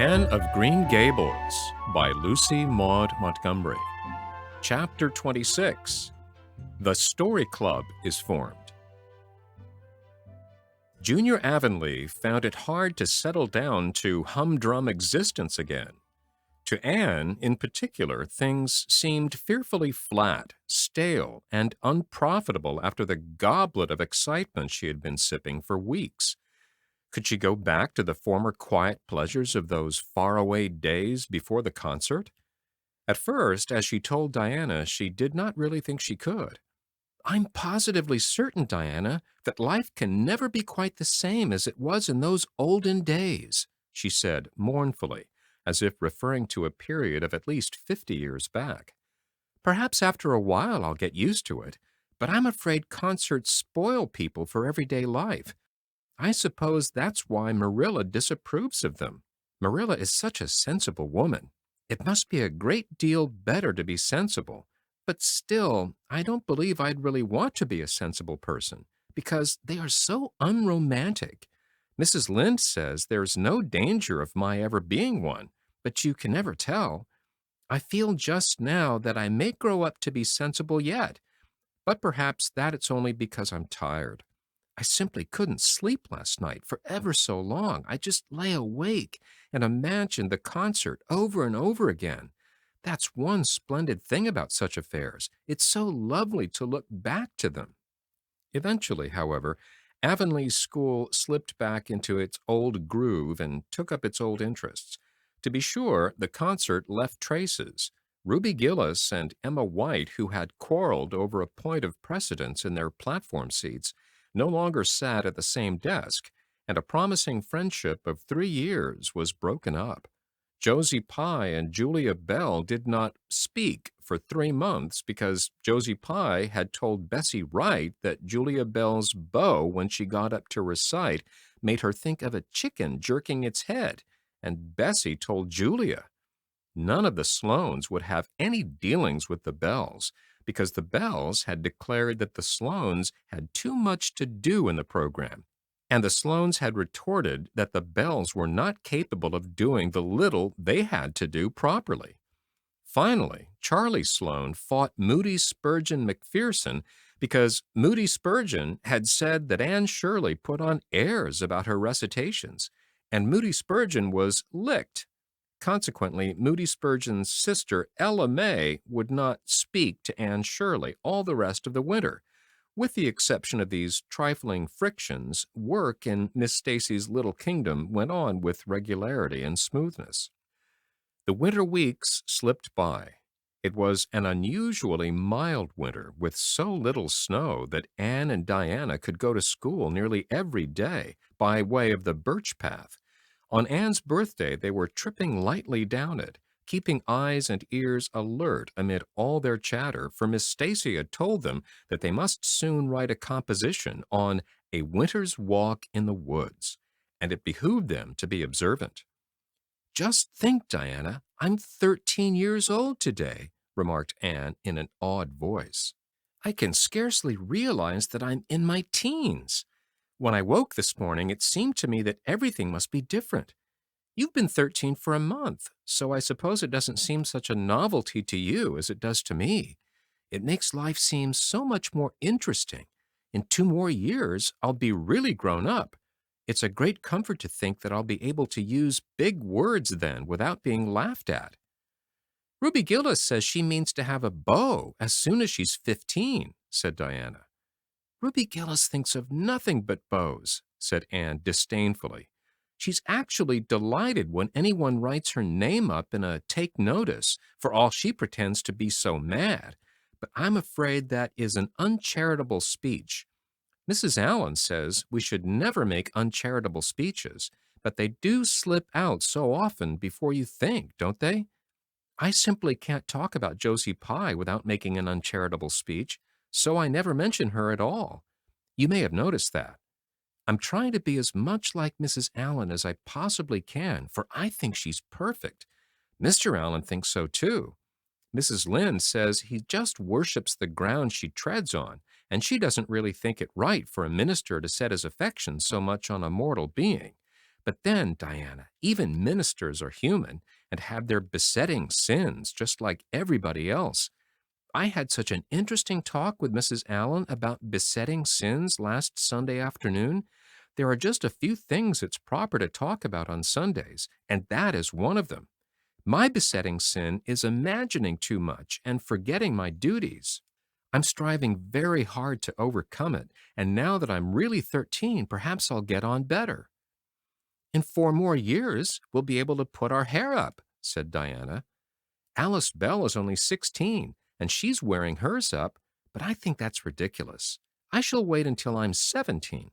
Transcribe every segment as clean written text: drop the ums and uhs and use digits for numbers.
Anne of Green Gables by Lucy Maud Montgomery. Chapter 26. The Story Club is formed. Junior Avonlea found it hard to settle down to humdrum existence again. To Anne, in particular, things seemed fearfully flat, stale, and unprofitable after the goblet of excitement she had been sipping for weeks. Could she go back to the former quiet pleasures of those faraway days before the concert? At first, as she told Diana, she did not really think she could. "I'm positively certain, Diana, that life can never be quite the same as it was in those olden days," she said mournfully, as if referring to a period of at least 50 years back. "Perhaps after a while I'll get used to it, but I'm afraid concerts spoil people for everyday life. I suppose that's why Marilla disapproves of them. Marilla is such a sensible woman. It must be a great deal better to be sensible. But still, I don't believe I'd really want to be a sensible person, because they are so unromantic. Mrs. Lynde says there's no danger of my ever being one, but you can never tell. I feel just now that I may grow up to be sensible yet, but perhaps that it's only because I'm tired. I simply couldn't sleep last night for ever so long. I just lay awake and imagined the concert over and over again. That's one splendid thing about such affairs. It's so lovely to look back to them." Eventually, however, Avonlea's school slipped back into its old groove and took up its old interests. To be sure, the concert left traces. Ruby Gillis and Emma White, who had quarreled over a point of precedence in their platform seats, no longer sat at the same desk, and a promising friendship of 3 years was broken up. Josie Pye and Julia Bell did not speak for 3 months because Josie Pye had told Bessie Wright that Julia Bell's bow, when she got up to recite, made her think of a chicken jerking its head, and Bessie told Julia. None of the Sloanes would have any dealings with the Bells, because the Bells had declared that the Sloanes had too much to do in the program, and the Sloanes had retorted that the Bells were not capable of doing the little they had to do properly. Finally, Charlie Sloane fought Moody Spurgeon McPherson because Moody Spurgeon had said that Anne Shirley put on airs about her recitations, and Moody Spurgeon was licked. Consequently, Moody Spurgeon's sister Ella May would not speak to Anne Shirley all the rest of the winter. With the exception of these trifling frictions, work in Miss Stacy's little kingdom went on with regularity and smoothness. The winter weeks slipped by. It was an unusually mild winter with so little snow that Anne and Diana could go to school nearly every day by way of the birch path. On Anne's birthday, they were tripping lightly down it, keeping eyes and ears alert amid all their chatter, for Miss Stacy had told them that they must soon write a composition on a winter's walk in the woods, and it behooved them to be observant. "Just think, Diana, I'm 13 years old today," remarked Anne in an awed voice. "I can scarcely realize that I'm in my teens. When I woke this morning, it seemed to me that everything must be different. You've been 13 for a month, so I suppose it doesn't seem such a novelty to you as it does to me. It makes life seem so much more interesting. In 2 more years, I'll be really grown up. It's a great comfort to think that I'll be able to use big words then without being laughed at." "Ruby Gillis says she means to have a beau as soon as she's 15, said Diana. "Ruby Gillis thinks of nothing but beaux," said Anne disdainfully. "She's actually delighted when anyone writes her name up in a take notice, for all she pretends to be so mad. But I'm afraid that is an uncharitable speech. Mrs. Allen says we should never make uncharitable speeches, but they do slip out so often before you think, don't they? I simply can't talk about Josie Pye without making an uncharitable speech, so I never mention her at all. You may have noticed that. I'm trying to be as much like Mrs. Allen as I possibly can, for I think she's perfect. Mr. Allen thinks so too. Mrs. Lynde says he just worships the ground she treads on, and she doesn't really think it right for a minister to set his affections so much on a mortal being. But then, Diana, even ministers are human and have their besetting sins just like everybody else. I had such an interesting talk with Mrs. Allen about besetting sins last Sunday afternoon. There are just a few things it's proper to talk about on Sundays, and that is one of them. My besetting sin is imagining too much and forgetting my duties. I'm striving very hard to overcome it, and now that I'm really 13, perhaps I'll get on better. In 4 more years, we'll be able to put our hair up, said Diana. Alice Bell is only 16, and she's wearing hers up, but I think that's ridiculous. I shall wait until I'm 17.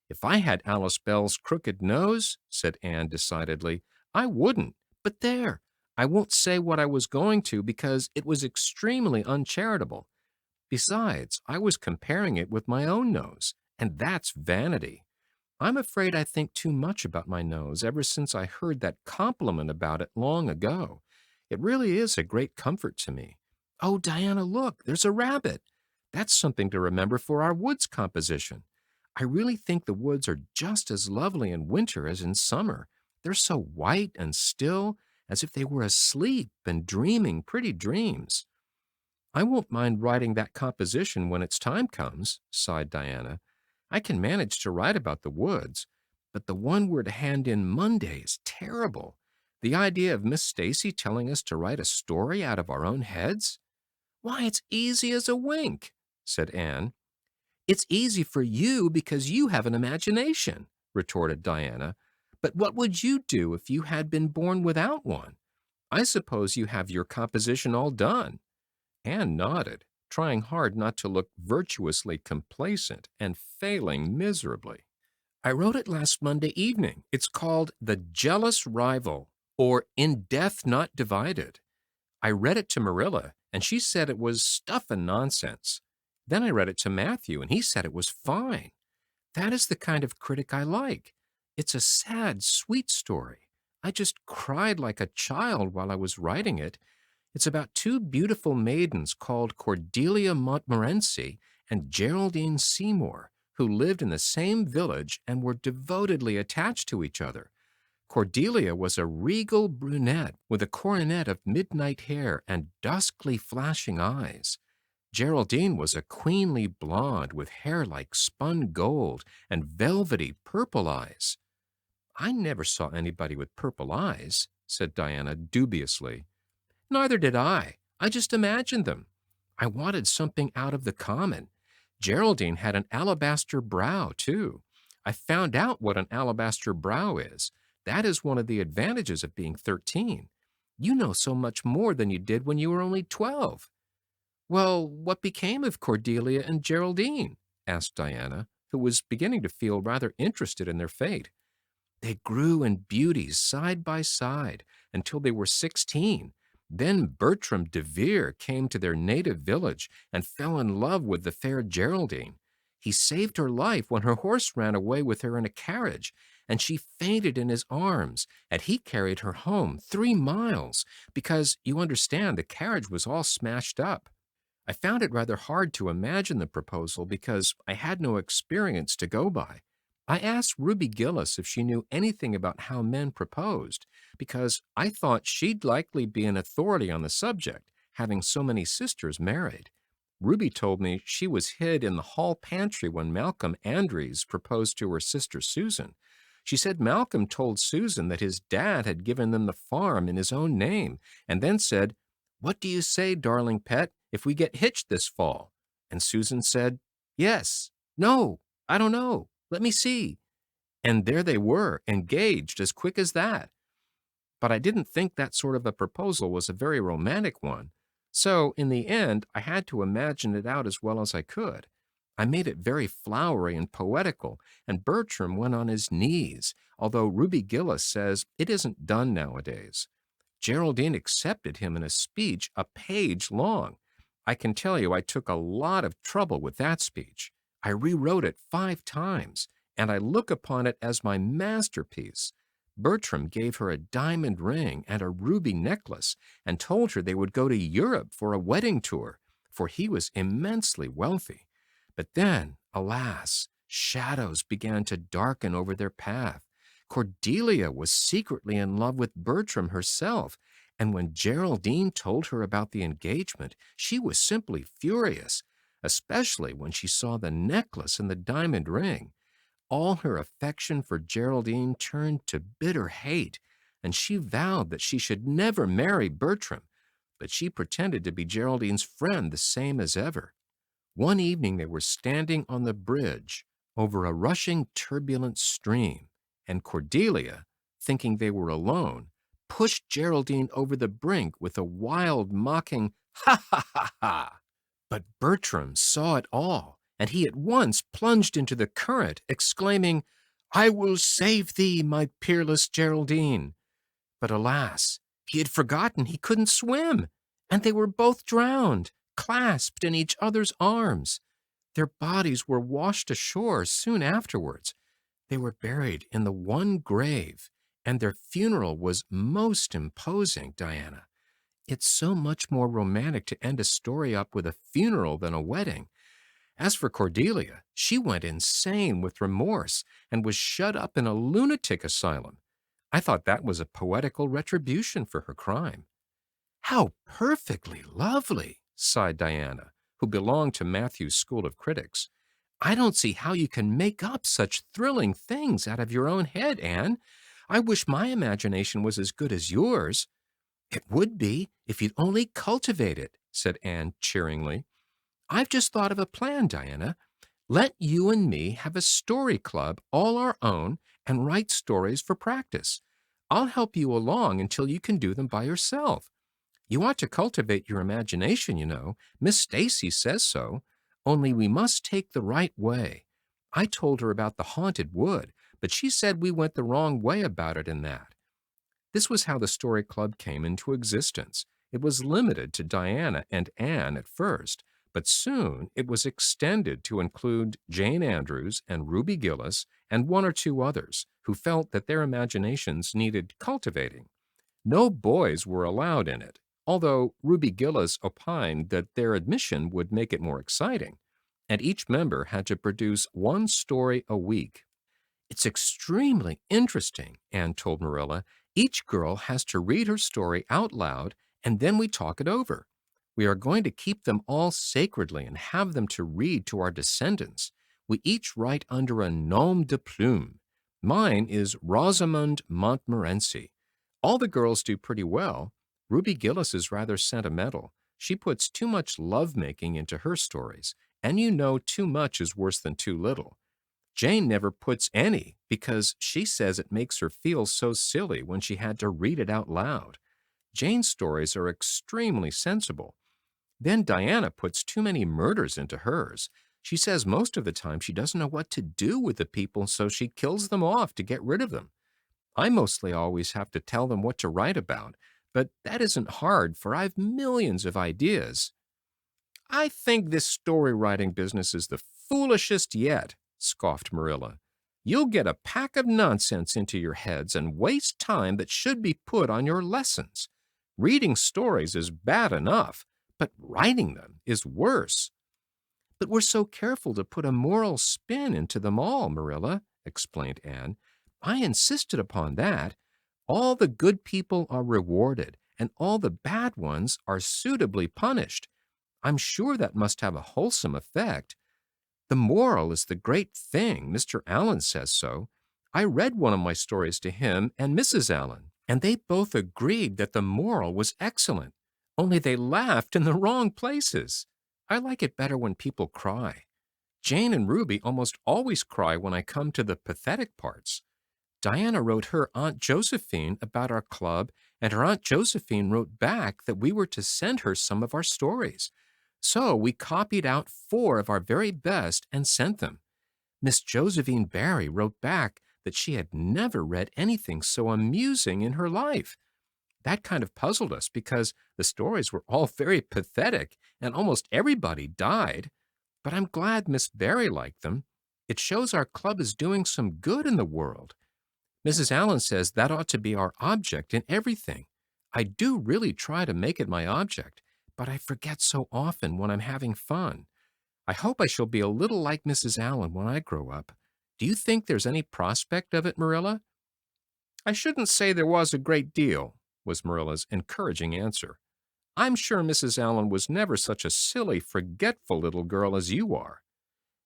If I had Alice Bell's crooked nose, said Anne decidedly, I wouldn't. But there, I won't say what I was going to because it was extremely uncharitable. Besides, I was comparing it with my own nose, and that's vanity. I'm afraid I think too much about my nose ever since I heard that compliment about it long ago. It really is a great comfort to me. Oh, Diana, look, there's a rabbit. That's something to remember for our woods composition. I really think the woods are just as lovely in winter as in summer. They're so white and still, as if they were asleep and dreaming pretty dreams. I won't mind writing that composition when its time comes, sighed Diana. I can manage to write about the woods, but the one we're to hand in Monday is terrible. The idea of Miss Stacy telling us to write a story out of our own heads? Why, it's easy as a wink, said Anne. It's easy for you because you have an imagination, retorted Diana. But what would you do if you had been born without one? I suppose you have your composition all done. Anne nodded, trying hard not to look virtuously complacent and failing miserably. I wrote it last Monday evening. It's called The Jealous Rival, or In Death Not Divided. I read it to Marilla, and she said it was stuff and nonsense. Then I read it to Matthew, and he said it was fine. That is the kind of critic I like. It's a sad, sweet story. I just cried like a child while I was writing it. It's about two beautiful maidens called Cordelia Montmorency and Geraldine Seymour, who lived in the same village and were devotedly attached to each other. Cordelia was a regal brunette with a coronet of midnight hair and duskly flashing eyes. Geraldine was a queenly blonde with hair like spun gold and velvety purple eyes. I never saw anybody with purple eyes, said Diana dubiously. Neither did I. I just imagined them. I wanted something out of the common. Geraldine had an alabaster brow, too. I found out what an alabaster brow is. That is one of the advantages of being 13. You know so much more than you did when you were only 12. Well, what became of Cordelia and Geraldine? Asked Diana, who was beginning to feel rather interested in their fate. They grew in beauty side by side until they were 16. Then Bertram DeVere came to their native village and fell in love with the fair Geraldine. He saved her life when her horse ran away with her in a carriage, and she fainted in his arms, and he carried her home 3 miles because, you understand, the carriage was all smashed up. I found it rather hard to imagine the proposal because I had no experience to go by. I asked Ruby Gillis if she knew anything about how men proposed, because I thought she'd likely be an authority on the subject, having so many sisters married. Ruby told me she was hid in the hall pantry when Malcolm Andrews proposed to her sister Susan. She said Malcolm told Susan that his dad had given them the farm in his own name, and then said, "What do you say, darling pet, if we get hitched this fall?" And Susan said, "Yes, no, I don't know. Let me see." And there they were, engaged as quick as that. But I didn't think that sort of a proposal was a very romantic one. So, in the end, I had to imagine it out as well as I could. I made it very flowery and poetical, and Bertram went on his knees, although Ruby Gillis says it isn't done nowadays. Geraldine accepted him in a speech a page long. I can tell you I took a lot of trouble with that speech. I rewrote it 5 times, and I look upon it as my masterpiece. Bertram gave her a diamond ring and a ruby necklace and told her they would go to Europe for a wedding tour, for he was immensely wealthy. But then, alas, shadows began to darken over their path. Cordelia was secretly in love with Bertram herself, and when Geraldine told her about the engagement, she was simply furious, especially when she saw the necklace and the diamond ring. All her affection for Geraldine turned to bitter hate, and she vowed that she should never marry Bertram, but she pretended to be Geraldine's friend the same as ever. One evening they were standing on the bridge over a rushing, turbulent stream, and Cordelia, thinking they were alone, pushed Geraldine over the brink with a wild, mocking, "Ha ha ha ha!" But Bertram saw it all, and he at once plunged into the current, exclaiming, "I will save thee, my peerless Geraldine." But alas, he had forgotten he couldn't swim, and they were both drowned, clasped in each other's arms. Their bodies were washed ashore soon afterwards. They were buried in the one grave, and their funeral was most imposing, Diana. It's so much more romantic to end a story up with a funeral than a wedding. As for Cordelia, she went insane with remorse and was shut up in a lunatic asylum. I thought that was a poetical retribution for her crime. How perfectly lovely, sighed Diana, who belonged to Matthew's school of critics. I don't see how you can make up such thrilling things out of your own head, Anne. I wish my imagination was as good as yours. It would be if you'd only cultivate it, said Anne cheeringly. I've just thought of a plan, Diana. Let you and me have a story club all our own and write stories for practice. I'll help you along until you can do them by yourself. You ought to cultivate your imagination, you know. Miss Stacy says so. Only we must take the right way. I told her about the haunted wood, but she said we went the wrong way about it in that. This was how the story club came into existence. It was limited to Diana and Anne at first, but soon it was extended to include Jane Andrews and Ruby Gillis and one or two others who felt that their imaginations needed cultivating. No boys were allowed in it, although Ruby Gillis opined that their admission would make it more exciting, and each member had to produce one story a week. It's extremely interesting, Anne told Marilla. Each girl has to read her story out loud, and then we talk it over. We are going to keep them all sacredly and have them to read to our descendants. We each write under a nom de plume. Mine is Rosamond Montmorency. All the girls do pretty well. Ruby Gillis is rather sentimental. She puts too much love-making into her stories, and you know too much is worse than too little. Jane never puts any because she says it makes her feel so silly when she had to read it out loud. Jane's stories are extremely sensible. Then Diana puts too many murders into hers. She says most of the time she doesn't know what to do with the people, so she kills them off to get rid of them. I mostly always have to tell them what to write about, but that isn't hard, for I've millions of ideas. I think this story writing business is the foolishest yet, scoffed Marilla. You'll get a pack of nonsense into your heads and waste time that should be put on your lessons. Reading stories is bad enough, but writing them is worse. But we're so careful to put a moral spin into them all, Marilla, explained Anne. I insisted upon that. All the good people are rewarded, and all the bad ones are suitably punished. I'm sure that must have a wholesome effect. The moral is the great thing. Mr. Allen says so. I read one of my stories to him and Mrs. Allen, and they both agreed that the moral was excellent, only they laughed in the wrong places. I like it better when people cry. Jane and Ruby almost always cry when I come to the pathetic parts. Diana wrote her Aunt Josephine about our club, and her Aunt Josephine wrote back that we were to send her some of our stories. So we copied out 4 of our very best and sent them. Miss Josephine Barry wrote back that she had never read anything so amusing in her life. That kind of puzzled us because the stories were all very pathetic and almost everybody died. But I'm glad Miss Barry liked them. It shows our club is doing some good in the world. Mrs. Allen says that ought to be our object in everything. I do really try to make it my object, but I forget so often when I'm having fun. I hope I shall be a little like Mrs. Allen when I grow up. Do you think there's any prospect of it, Marilla? I shouldn't say there was a great deal, was Marilla's encouraging answer. I'm sure Mrs. Allen was never such a silly, forgetful little girl as you are.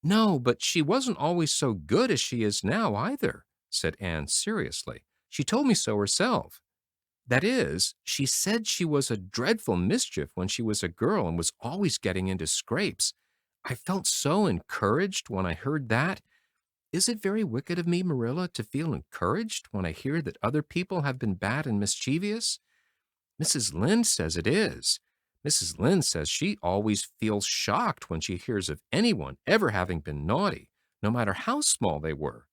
No, but she wasn't always so good as she is now, either, said Anne seriously. She told me so herself. That is, she said she was a dreadful mischief when she was a girl and was always getting into scrapes. I felt so encouraged when I heard that. Is it very wicked of me, Marilla, to feel encouraged when I hear that other people have been bad and mischievous? Mrs. Lynde says it is. Mrs. Lynde says she always feels shocked when she hears of anyone ever having been naughty, no matter how small they were.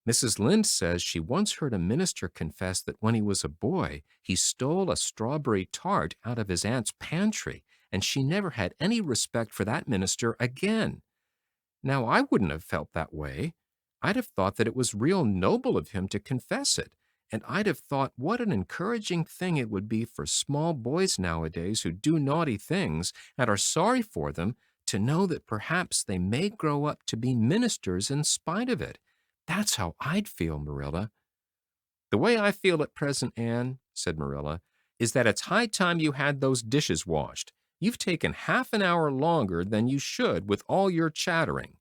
Mrs. Lynde says she once heard a minister confess that when he was a boy, he stole a strawberry tart out of his aunt's pantry, and she never had any respect for that minister again. Now, I wouldn't have felt that way. I'd have thought that it was real noble of him to confess it, and I'd have thought what an encouraging thing it would be for small boys nowadays who do naughty things and are sorry for them to know that perhaps they may grow up to be ministers in spite of it. That's how I'd feel, Marilla. The way I feel at present, Anne, said Marilla, is that it's high time you had those dishes washed. You've taken half an hour longer than you should with all your chattering.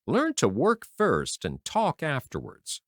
Learn to work first and talk afterwards.